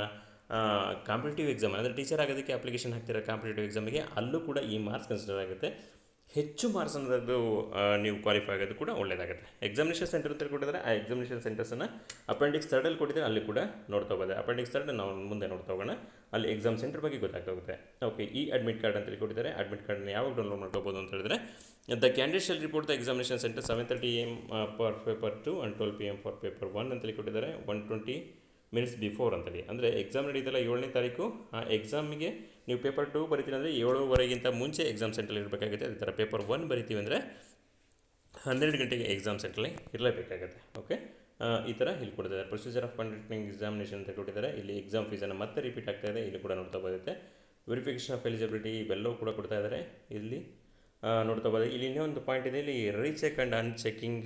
ಕಾಂಪಿಟೇಟಿವ್ ಎಕ್ಸಾಮ್ ಅಂದರೆ ಟೀಚರ್ ಆಗೋದಕ್ಕೆ ಅಪ್ಲಿಕೇಶನ್ ಹಾಕ್ತಿರೋ ಕಾಂಪಿಟೇಟಿವ್ ಎಕ್ಸಾಮಿಗೆ ಅಲ್ಲೂ ಕೂಡ ಈ ಮಾರ್ಕ್ಸ್ ಕನ್ಸಿಡರ್ ಆಗುತ್ತೆ. ಹೆಚ್ಚು ಮಾರ್ಕ್ಸ್ ಅನ್ನೋದು ನೀವು ಕ್ವಾಲಿಫೈ ಆಗೋದು ಕೂಡ ಒಳ್ಳೆಯದಾಗುತ್ತೆ. ಎಕ್ಸಾಮಿನೇಷನ್ ಸೆಂಟರ್ ಅಂತ ಕೊಟ್ಟಿದ್ದಾರೆ. ಆ ಎಕ್ಸಾಮಿನೇಷನ್ ಸೆಂಟರ್ಸನ್ನು ಅಪೆಂಡಿಕ್ಸ್ 3 ಕೊಟ್ಟಿದ್ದಾರೆ, ಅಲ್ಲಿ ಕೂಡ ನೋಡ್ತಾ ಹೋಗೋದು. ಅಪೆಂಡಿಕ್ಸ್ 3 ನಾವು ಮುಂದೆ ನೋಡ್ತಾ ಹೋಗೋಣ, ಅಲ್ಲಿ ಎಕ್ಸಾಮ್ ಸೆಂಟರ್ ಬಗ್ಗೆ ಗೊತ್ತಾಗ್ತಾ. ಓಕೆ, ಈ ಅಡ್ಮಿಟ್ ಕಾರ್ಡ್ ಅಂತೇಳಿ ಕೊಟ್ಟಿದ್ದಾರೆ. ಅಡ್ಮಿಟ್ ಕಾರ್ಡ್ನ ಯಾವಾಗ ಡೌನ್ಲೋಡ್ ಮಾಡ್ಕೋಬೋದು ಅಂತ ಹೇಳಿದ್ರೆ, the candidate shall report the examination centre 7:30 AM for paper 2 and 12 PM for paper 1 ಅಂತೇಳಿ ಕೊಟ್ಟಿದ್ದಾರೆ. 120 minutes ಬಿಫೋರ್ ಅಂತೇಳಿ, ಅಂದರೆ ಎಕ್ಸಾಮ್ ನಡೀತಲ್ಲ 7ನೇ ತಾರೀಕು, ಆ ಎಕ್ಸಾಮಿಗೆ ನೀವು ಪೇಪರ್ 2 ಬರಿತೀವಿ ಅಂದರೆ 7:15 ಮುಂಚೆ ಎಕ್ಸಾಮ್ ಸೆಂಟ್ರಲ್ಲಿ ಇರಬೇಕಾಗುತ್ತೆ. ಅದೇ ಥರ ಪೇಪರ್ 1 ಬರಿತೀವಿ ಅಂದರೆ 12 ಗಂಟೆಗೆ ಎಕ್ಸಾಮ್ ಸೆಂಟ್ರಲ್ಲಿ ಇರಲೇಬೇಕಾಗುತ್ತೆ. ಓಕೆ, ಈ ಥರ ಇಲ್ಲಿ ಕೊಡ್ತಿದ್ದಾರೆ. ಪ್ರೊಸೀಜರ್ ಆಫ್ ಕಂಡಕ್ಟಿಂಗ್ ಎಕ್ಸಾಮಿನೇಷನ್ ಅಂತ ಕೊಟ್ಟಿದ್ದಾರೆ. ಇಲ್ಲಿ ಎಕ್ಸಾಮ್ ಫೀಸನ್ನು ಮತ್ತೆ ರಿಪೀಟ್ ಆಗ್ತಾ ಇದೆ, ಇಲ್ಲಿ ಕೂಡ ನೋಡ್ತಾ ಹೋಗುತ್ತೆ. ವೆರಿಫಿಕೇಷನ್ ಆಫ್ ಎಲಿಜಿಬಿಲಿಟಿ ಇವೆಲ್ಲವೂ ಕೂಡ ಕೊಡ್ತಾ ಇದ್ದಾರೆ, ಇಲ್ಲಿ ನೋಡ್ತಾ ಹೋಗೋದು. ಇಲ್ಲಿ ಇನ್ನೊಂದು ಪಾಯಿಂಟ್ ಇದೆ, ಇಲ್ಲಿ recheck and unchecking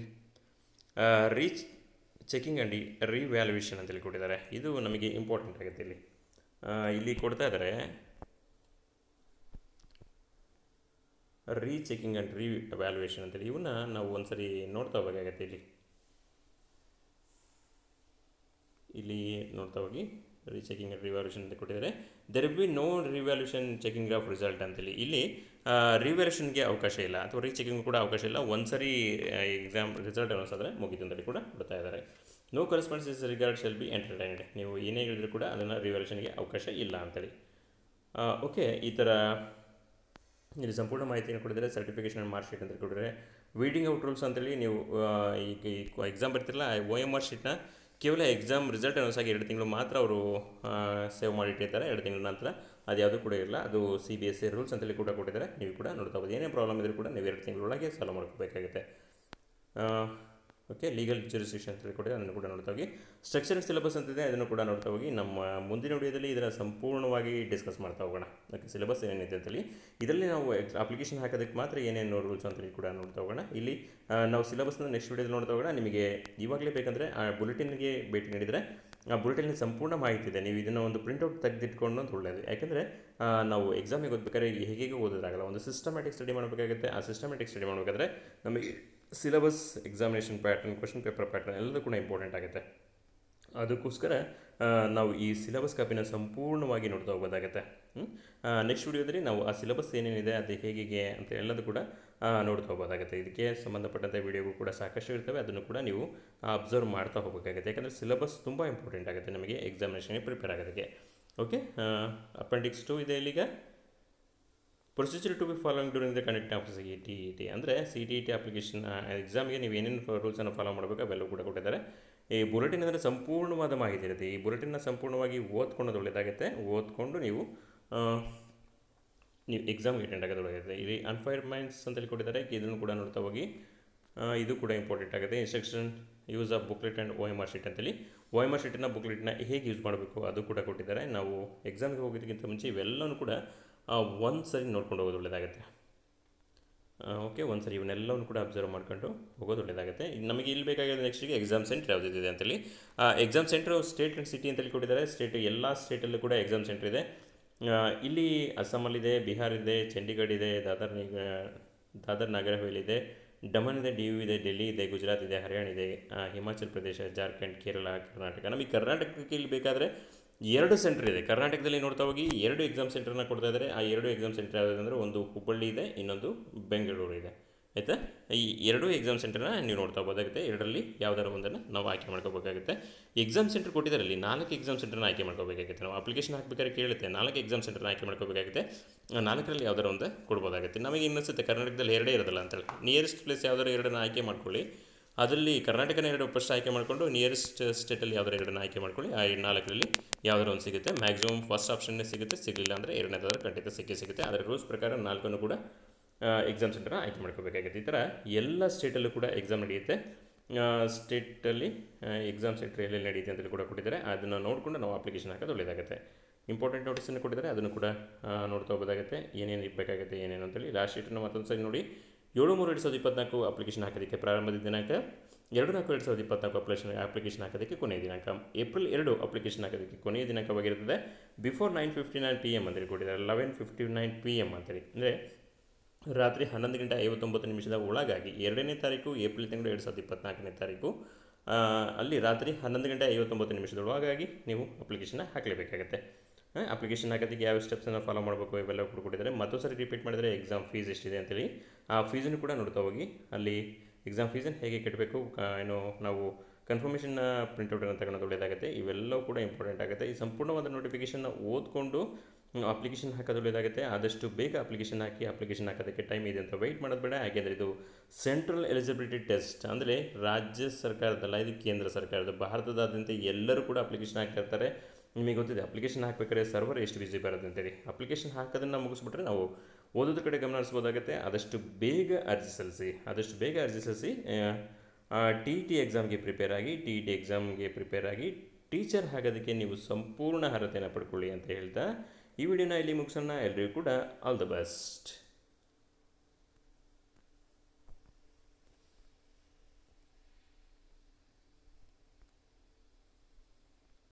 checking and revaluation ಅಂತೇಳಿ ಕೊಟ್ಟಿದ್ದಾರೆ. ಇದು ನಮಗೆ ಇಂಪಾರ್ಟೆಂಟ್ ಆಗುತ್ತೆ. ಇಲ್ಲಿ ಕೊಡ್ತಾ ಇದ್ದಾರೆ ರೀಚೆಕಿಂಗ್ ಆ್ಯಂಡ್ ರಿವ್ಯಾಲ್ಯೂಯೇಷನ್ ಅಂತೇಳಿ. ಇವನ್ನ ನಾವು ಒಂದ್ಸರಿ ನೋಡ್ತಾ ಹೋಗಬೇಕಾಗತ್ತೆ. ಇಲ್ಲಿ ನೋಡ್ತಾ ಹೋಗಿ ರೀಚೆಕಿಂಗ್ ಆ್ಯಂಡ್ ರಿವ್ಯಾಲ್ಯೂಯೇಷನ್ ಅಂತ ಕೊಟ್ಟಿದ್ದಾರೆ. There will be no revaluation checking of result ಅಂತೇಳಿ. ಇಲ್ಲಿ ರಿವ್ಯಾಲ್ಯೂಷನ್ಗೆ ಅವಕಾಶ ಇಲ್ಲ ಅಥವಾ ರೀಚೆಕಿಂಗ್ ಕೂಡ ಅವಕಾಶ ಇಲ್ಲ. ಒಂದ್ಸರಿ ಎಕ್ಸಾಮ್ ರಿಸಲ್ಟ್ ಅನ್ನಿಸಿದ್ರೆ ಮುಗಿತು ಅಂತೇಳಿ ಕೂಡ ಬರ್ತಾ ಇದ್ದಾರೆ. No correspondence regard shall be entertained. ನೀವು ಏನೇ ಹೇಳಿದ್ರು ಕೂಡ ಅದನ್ನು ರಿವ್ಯಾಲ್ಯೂಷನ್ಗೆ ಅವಕಾಶ ಇಲ್ಲ ಅಂತೇಳಿ. ಓಕೆ, ಈ ಥರ ಇಲ್ಲಿ ಸಂಪೂರ್ಣ ಮಾಹಿತಿಯನ್ನು ಕೊಟ್ಟಿದ್ದಾರೆ. ಸರ್ಟಿಫಿಕೇಷನ್ ಆ್ಯಂಡ್ ಮಾರ್ಕ್ ಶೀಟ್ ಅಂತ ಕೊಟ್ಟಿದ್ದಾರೆ. ವೀಡಿಂಗ್ ಔಟ್ ರೂಲ್ಸ್ ಅಂತೇಳಿ, ನೀವು ಈಗ ಎಕ್ಸಾಮ್ ಬರ್ತಿರಲ್ಲ, OMR ಶೀಟ್ನ ಕೇವಲ ಎಕ್ಸಾಮ್ ರಿಸಲ್ಟ್ ಅನ್ನೋಸಾಗಿ 2 ತಿಂಗಳು ಮಾತ್ರ ಅವರು ಸೇವ್ ಮಾಡಿಟ್ಟಿರ್ತಾರೆ. 2 ತಿಂಗಳ ನಂತರ ಅದು ಯಾವುದೂ ಕೂಡ ಇರಲ್ಲ. ಅದು CBSE ರೂಲ್ಸ್ ಅಂತೇಳಿ ಕೂಡ ಕೊಟ್ಟಿದ್ದಾರೆ. ನೀವು ಕೂಡ ನೋಡ್ತಾ ಹೋಗೋದು. ಏನೇ ಪ್ರಾಬ್ಲಮ್ ಇದ್ರೂ ಕೂಡ ನೀವು 2 ತಿಂಗಳೊಳಗೆ ಸಾಲ್ವ್ ಮಾಡ್ಕೋಬೇಕಾಗುತ್ತೆ. ಓಕೆ, ಲೀಗಲ್ ಜ್ಯೂರಿಸ್ಡಿಕ್ಷನ್ ಅಂತೇಳಿ ಕೊಟ್ಟಿದೆ, ಅದನ್ನು ಕೂಡ ನೋಡ್ತಾ ಹೋಗಿ. ಸ್ಟ್ರಕ್ಚರ್ ಸಿಲೆಬಸ್ ಅಂತಿದೆ, ಅದನ್ನು ಕೂಡ ನೋಡ್ತಾ ಹೋಗಿ. ನಮ್ಮ ಮುಂದಿನ ವಿಡಿಯೋದಲ್ಲಿ ಇದರ ಸಂಪೂರ್ಣವಾಗಿ ಡಿಸ್ಕಸ್ ಮಾಡ್ತಾ ಹೋಗೋಣ. ಓಕೆ, ಸಿಲೆಬಸ್ ಏನಿದೆ ಅಂತೇಳಿ. ಇದರಲ್ಲಿ ನಾವು ಅಪ್ಲಿಕೇಶನ್ ಹಾಕೋದಕ್ಕೆ ಮಾತ್ರ ಏನೇನು ರೂಲ್ಸ್ ಅಂತೇಳಿ ಕೂಡ ನೋಡ್ತಾ ಹೋಗೋಣ. ಇಲ್ಲಿ ನಾವು ಸಿಲೆಬಸ್ನ ನೆಕ್ಸ್ಟ್ ವಿಡಿಯೋದಲ್ಲಿ ನೋಡ್ತಾ ಹೋಗೋಣ. ನಿಮಗೆ ಇವಾಗಲೇ ಬೇಕಂದರೆ ಆ ಬುಲೆಟಿನ್ಗೆ ಭೇಟಿ ನೀಡಿದರೆ ಆ ಬುಲೆಟಿನ್ ಸಂಪೂರ್ಣ ಮಾಹಿತಿ ಇದೆ. ನೀವು ಇದನ್ನು ಒಂದು ಪ್ರಿಂಟೌಟ್ ತೆಗೆದಿಟ್ಕೊಂಡು ಅಂತ ಒಳ್ಳೆಯದು. ಯಾಕೆಂದರೆ ನಾವು ಎಕ್ಸಾಮಿಗೆ ಓದಬೇಕಾದ್ರೆ ಹೇಗೆ ಓದೋದಾಗಲ್ಲ, ಒಂದು ಸಿಸ್ಟಮ್ಯಾಟಿಕ್ ಸ್ಟಡಿ ಮಾಡಬೇಕಾಗುತ್ತೆ. ಆ ಸಿಸ್ಟಮ್ಯಾಟಿಕ್ ಸ್ಟಡಿ ಮಾಡಬೇಕಾದ್ರೆ ನಮಗೆ syllabus, examination pattern, question paper pattern ಎಲ್ಲದೂ ಕೂಡ ಇಂಪಾರ್ಟೆಂಟ್ ಆಗುತ್ತೆ. ಅದಕ್ಕೋಸ್ಕರ ನಾವು ಈ ಸಿಲೆಬಸ್ ಕಾಪಿನ ಸಂಪೂರ್ಣವಾಗಿ ನೋಡ್ತಾ ಹೋಗೋದಾಗುತ್ತೆ. ನೆಕ್ಸ್ಟ್ ವಿಡಿಯೋದಲ್ಲಿ ನಾವು ಆ ಸಿಲೆಬಸ್ ಏನೇನಿದೆ, ಅದು ಹೇಗೆ ಅಂತ ಎಲ್ಲದೂ ಕೂಡ ನೋಡ್ತಾ ಹೋಗೋದಾಗುತ್ತೆ. ಇದಕ್ಕೆ ಸಂಬಂಧಪಟ್ಟಂಥ ವಿಡಿಯೋಗೂ ಕೂಡ ಸಾಕಷ್ಟು ಇರ್ತವೆ, ಅದನ್ನು ಕೂಡ ನೀವು ಅಬ್ಸರ್ವ್ ಮಾಡ್ತಾ ಹೋಗಬೇಕಾಗುತ್ತೆ. ಯಾಕಂದರೆ ಸಿಲೆಬಸ್ ತುಂಬ ಇಂಪಾರ್ಟೆಂಟ್ ಆಗುತ್ತೆ ನಮಗೆ ಎಕ್ಸಾಮಿನೇಷನ್ಗೆ ಪ್ರಿಪೇರ್ ಆಗೋದಕ್ಕೆ. ಓಕೆ, ಅಪೆಂಡಿಕ್ಸ್ 2 ಇದೆ ಇಲ್ಲಿಗ. Procedure to be following during the conduct of CTET ಅಂದರೆ CTET ಅಪ್ಲಿಕೇಶನ್ ಎಕ್ಸಾಮ್ಗೆ ನೀವು ಏನೇನು ರೂಲ್ಸನ್ನು ಫಾಲೋ ಮಾಡಬೇಕು ಅವೆಲ್ಲವೂ ಕೂಡ ಕೊಟ್ಟಿದ್ದಾರೆ. ಈ ಬುಲೆಟಿನ್ ಅಂದರೆ ಸಂಪೂರ್ಣವಾದ ಮಾಹಿತಿ ಇರುತ್ತೆ. ಈ ಬುಲೆಟಿನ್ನ ಸಂಪೂರ್ಣವಾಗಿ ಓದ್ಕೊಳ್ಳೋದು ಒಳ್ಳೆಯದಾಗುತ್ತೆ. ಓದ್ಕೊಂಡು ನೀವು ಎಕ್ಸಾಮ್ಗೆ ಅಟೆಂಡ್ ಆಗೋದು ಒಳ್ಳೆಯದಾಗುತ್ತೆ. ಇಲ್ಲಿ ಅನ್ಫೈರ್ಡ್ ಮೈಂಡ್ಸ್ ಅಂತೇಳಿ ಕೊಟ್ಟಿದ್ದಾರೆ, ಇದನ್ನು ಕೂಡ ನೋಡ್ತಾ ಹೋಗಿ. ಇದು ಕೂಡ ಇಂಪಾರ್ಟೆಂಟ್ ಆಗುತ್ತೆ. Instruction use of booklet and OMR sheet ಅಂತೇಳಿ. OMR ಶೀಟನ್ನು ಬುಕ್ಲೆಟ್ನ ಹೇಗೆ ಯೂಸ್ ಮಾಡಬೇಕು ಅದು ಕೂಡ ಕೊಟ್ಟಿದ್ದಾರೆ. ನಾವು ಎಕ್ಸಾಮ್ಗೆ ಹೋಗೋದಕ್ಕಿಂತ ಮುಂಚೆ ಇವೆಲ್ಲವೂ ಕೂಡ ಒಂದು ಸರಿ ನೋಡ್ಕೊಂಡು ಹೋಗೋದು ಒಳ್ಳೆಯದಾಗುತ್ತೆ. ಓಕೆ, ಒಂದು ಸರಿ ಇವನ್ನೆಲ್ಲವನ್ನು ಕೂಡ ಅಬ್ಸರ್ವ್ ಮಾಡ್ಕೊಂಡು ಹೋಗೋದು ಒಳ್ಳೆಯದಾಗುತ್ತೆ. ನಮಗೆ ಇಲ್ಲಿ ಬೇಕಾಗಿರೋದು ನೆಕ್ಸ್ಟಿಗೆ ಎಕ್ಸಾಮ್ ಸೆಂಟರ್ ಯಾವುದಿದೆ ಅಂತೇಳಿ. Exam centre state and city ಅಂತೇಳಿ ಕೊಟ್ಟಿದ್ದಾರೆ. ಎಲ್ಲ ಸ್ಟೇಟಲ್ಲೂ ಕೂಡ ಎಕ್ಸಾಮ್ ಸೆಂಟರ್ ಇದೆ. ಇಲ್ಲಿ ಅಸ್ಸಾಮಲ್ಲಿದೆ, ಬಿಹಾರ್ ಇದೆ, ಚಂಡೀಗಢ ಇದೆ, ದಾದರ್ ನಗರ ಹವೇಲಿ ಇದೆ, ಡಮನ್ ಇದೆ, DU ಇದೆ, ಡೆಲ್ಲಿ ಇದೆ, ಗುಜರಾತ್ ಇದೆ, ಹರಿಯಾಣ ಇದೆ, ಹಿಮಾಚಲ್ ಪ್ರದೇಶ, ಜಾರ್ಖಂಡ್, ಕೇರಳ, ಕರ್ನಾಟಕ. ನಮಗೆ ಕರ್ನಾಟಕಕ್ಕೆ ಇಲ್ಲಿ ಬೇಕಾದರೆ 2 ಸೆಂಟರ್ ಇದೆ. ಕರ್ನಾಟಕದಲ್ಲಿ ನೋಡ್ತಾ ಹೋಗಿ 2 ಎಕ್ಸಾಮ್ ಸೆಂಟರ್ನ ಕೊಡ್ತಾ ಇದ್ದಾರೆ. ಆ 2 ಎಕ್ಸಾಮ್ ಸೆಂಟರ್ ಯಾವುದಂದರೆ ಒಂದು ಹುಬ್ಬಳ್ಳಿ ಇದೆ, ಇನ್ನೊಂದು ಬೆಂಗಳೂರು ಇದೆ. ಆಯಿತಾ, ಈ 2 ಎಕ್ಸಾಮ್ ಸೆಂಟರ್ನ ನೀವು ನೋಡ್ತಾ ಹೋಗೋದಾಗುತ್ತೆ. 2ರಲ್ಲಿ ಯಾವುದಾದ್ರು ಒಂದನ್ನು ನಾವು ಆಯ್ಕೆ ಮಾಡ್ಕೋಬೇಕಾಗುತ್ತೆ. ಎಕ್ಸಾಮ್ ಸೆಂಟರ್ ಕೊಟ್ಟಿದ್ದಾರೆ, ಅಲ್ಲಿ 4 ಎಕ್ಸಾಮ್ ಸೆಂಟರ್ನ ಆಯ್ಕೆ ಮಾಡ್ಕೋಬೇಕಾಗುತ್ತೆ. ನಾವು ಅಪ್ಲಿಕೇಶನ್ ಹಾಕಬೇಕಾದ್ರೆ ಕೇಳುತ್ತೆ 4 ಎಕ್ಸಾಮ್ ಸೆಂಟರ್ನ ಆಯ್ಕೆ ಮಾಡ್ಕೋಬೇಕಾಗುತ್ತೆ. 4ರಲ್ಲಿ ಯಾವುದಾದ್ರು ಒಂದು ಕೊಡ್ಬೋದಾಗುತ್ತೆ. ನಮಗೆ ಇನ್ನಿಸುತ್ತೆ ಕರ್ನಾಟಕದಲ್ಲಿ 2 ಇರೋದಿಲ್ಲ ಅಂತೇಳಿ. ನಿಯರೆಸ್ಟ್ ಪ್ಲೇಸ್ ಯಾವುದಾದ್ರು 2ನ್ನ ಆಯ್ಕೆ ಮಾಡ್ಕೊಳ್ಳಿ. ಅದರಲ್ಲಿ ಕರ್ನಾಟಕನ 2 ಫಸ್ಟ್ ಆಯ್ಕೆ ಮಾಡಿಕೊಂಡು ನಿಯರೆಸ್ಟ್ ಸ್ಟೇಟಲ್ಲಿ ಯಾವ್ದಾರು 2ನ್ನ ಆಯ್ಕೆ ಮಾಡ್ಕೊಳ್ಳಿ. ಆ 4ರಲ್ಲಿ ಯಾವ್ದಾರು ಒಂದು ಸಿಗುತ್ತೆ. ಮ್ಯಾಕ್ಸಿಮಮ್ ಫಸ್ಟ್ ಆಪ್ಷನ್ನೇ ಸಿಗುತ್ತೆ, ಸಿಗಲಿಲ್ಲ ಅಂದರೆ 2ನೇದಾದ್ರೂ ಖಂಡಿತ ಸಿಗುತ್ತೆ. ಅದರ ರೂಲ್ಸ್ ಪ್ರಕಾರ 4 ಕೂಡ ಎಕ್ಸಾಮ್ ಸೆಂಟರ್ನ ಆಯ್ಕೆ ಮಾಡ್ಕೋಬೇಕಾಗುತ್ತೆ. ಈ ಥರ ಎಲ್ಲ ಸ್ಟೇಟಲ್ಲೂ ಕೂಡ ಎಕ್ಸಾಮ್ ನಡೆಯುತ್ತೆ. ಸ್ಟೇಟಲ್ಲಿ ಎಕ್ಸಾಮ್ ಸೆಂಟರ್ ಎಲ್ಲೆಲ್ಲಿ ನಡೆಯುತ್ತೆ ಅಂತೇಳಿ ಕೂಡ ಕೊಟ್ಟಿದ್ದಾರೆ. ಅದನ್ನು ನೋಡಿಕೊಂಡು ನಾವು ಅಪ್ಲಿಕೇಶನ್ ಹಾಕೋದು ಒಳ್ಳೆಯದಾಗುತ್ತೆ. ಇಂಪಾರ್ಟೆಂಟ್ ನೋಟಿಸನ್ನು ಕೊಟ್ಟಿದ್ದಾರೆ, ಅದನ್ನು ಕೂಡ ನೋಡ್ತಾ ಹೋಗೋದಾಗುತ್ತೆ. ಏನೇನು ಇರಬೇಕಾಗುತ್ತೆ ಏನೇನು ಅಂತೇಳಿ. ಲಾಸ್ಟ್ ಶೀಟನ್ನು ಮತ್ತೊಂದು ಸರಿ ನೋಡಿ. 7/3/2024 ಅಪ್ಲಿಕೇಶನ್ ಹಾಕೋದಕ್ಕೆ ಪ್ರಾರಂಭದ ದಿನಾಂಕ, 2/4/2024 ಅಪ್ಲಿಕೇಶನ್ ಹಾಕೋದಕ್ಕೆ ಕೊನೆಯ ದಿನಾಂಕ, ಏಪ್ರಿಲ್ 2 ಅಪ್ಲಿಕೇಶನ್ ಹಾಕೋದಕ್ಕೆ ಕೊನೆಯ ದಿನಾಂಕವಾಗಿರುತ್ತದೆ. ಬಿಫೋರ್ 9:59 PM ಅಂತೇಳಿ ಕೊಟ್ಟಿದ್ದಾರೆ. 11:59 PM ಅಂತೇಳಿ ಅಂದರೆ ರಾತ್ರಿ 11:59 ಒಳಗಾಗಿ 2ನೇ ತಾರೀಕು ಏಪ್ರಿಲ್ ತಿಂಗಳು 2024ನೇ ತಾರೀಕು ಅಲ್ಲಿ ರಾತ್ರಿ 11:59 ಒಳಗಾಗಿ ನೀವು ಅಪ್ಲಿಕೇಶನ್ನ ಹಾಕಲೇಬೇಕಾಗುತ್ತೆ. ಅಪ್ಲಿಕೇಶನ್ ಹಾಕೋದಕ್ಕೆ ಯಾವ ಸ್ಟೆಪ್ಸನ್ನು ಫಾಲೋ ಮಾಡಬೇಕು ಇವೆಲ್ಲ ಕೂಡ ಕೊಟ್ಟಿದ್ದಾರೆ. ಮತ್ತೊಂದು ಸರಿ ರಿಪೀಟ್ ಮಾಡಿದರೆ ಎಕ್ಸಾಮ್ ಫೀಸ್ ಎಷ್ಟಿದೆ ಅಂತೇಳಿ ಆ ಫೀಸನ್ನು ಕೂಡ ನೋಡ್ತಾ ಹೋಗಿ. ಅಲ್ಲಿ ಎಕ್ಸಾಮ್ ಫೀಸನ್ನು ಹೇಗೆ ಕಟ್ಟಬೇಕು, ಏನು ನಾವು ಕನ್ಫರ್ಮೇಷನ್ನ ಪ್ರಿಂಟೌಟನ್ನು ತಗೊಳ್ಳೋದು ಒಳ್ಳೆಯದಾಗುತ್ತೆ. ಇವೆಲ್ಲವೂ ಕೂಡ ಇಂಪಾರ್ಟೆಂಟ್ ಆಗುತ್ತೆ. ಈ ಸಂಪೂರ್ಣವಾದ ನೋಟಿಫಿಕೇಷನ್ನ ಓದ್ಕೊಂಡು ಅಪ್ಲಿಕೇಶನ್ ಹಾಕೋದು ಒಳ್ಳೆಯದಾಗುತ್ತೆ. ಆದಷ್ಟು ಬೇಗ ಅಪ್ಲಿಕೇಶನ್ ಹಾಕಿ. ಅಪ್ಲಿಕೇಶನ್ ಹಾಕೋದಕ್ಕೆ ಟೈಮ್ ಇದೆ ಅಂತ ವೆಯ್ಟ್ ಮಾಡೋದು ಬೇಡ. ಯಾಕೆಂದರೆ ಇದು ಸೆಂಟ್ರಲ್ ಎಲಿಜಿಬಿಲಿಟಿ ಟೆಸ್ಟ್, ಅಂದರೆ ರಾಜ್ಯ ಸರ್ಕಾರದಲ್ಲ, ಇದು ಕೇಂದ್ರ ಸರ್ಕಾರದ. ಭಾರತದಾದ್ಯಂತ ಎಲ್ಲರೂ ಕೂಡ ಅಪ್ಲಿಕೇಶನ್ ಹಾಕಿರ್ತಾರೆ. ನಿಮಗೆ ಗೊತ್ತಿದೆ ಅಪ್ಲಿಕೇಶನ್ ಹಾಕಬೇಕಾದ್ರೆ ಸರ್ವರ್ ಎಷ್ಟು ಬಿಸಿ ಬರುತ್ತೆ ಅಂತೇಳಿ. ಅಪ್ಲಿಕೇಶನ್ ಹಾಕೋದನ್ನು ಮುಗಿಸ್ಬಿಟ್ರೆ ನಾವು ಓದೋದ್ರ ಕಡೆ ಗಮನ ಹರಿಸ್ಬೋದಾಗುತ್ತೆ. ಆದಷ್ಟು ಬೇಗ ಅರ್ಜಿ ಸಲ್ಲಿಸಿ. TET ಎಕ್ಸಾಮ್ಗೆ ಪ್ರಿಪೇರ್ ಆಗಿ ಟೀಚರ್ ಆಗೋದಕ್ಕೆ ನೀವು ಸಂಪೂರ್ಣ ಅರ್ಹತೆಯನ್ನು ಪಡ್ಕೊಳ್ಳಿ ಅಂತ ಹೇಳ್ತಾ ಈ ವಿಡಿಯೋನ ಇಲ್ಲಿ ಮುಗಿಸೋಣ. ಎಲ್ಲರಿಗೂ ಕೂಡ ಆಲ್ ದ ಬೆಸ್ಟ್.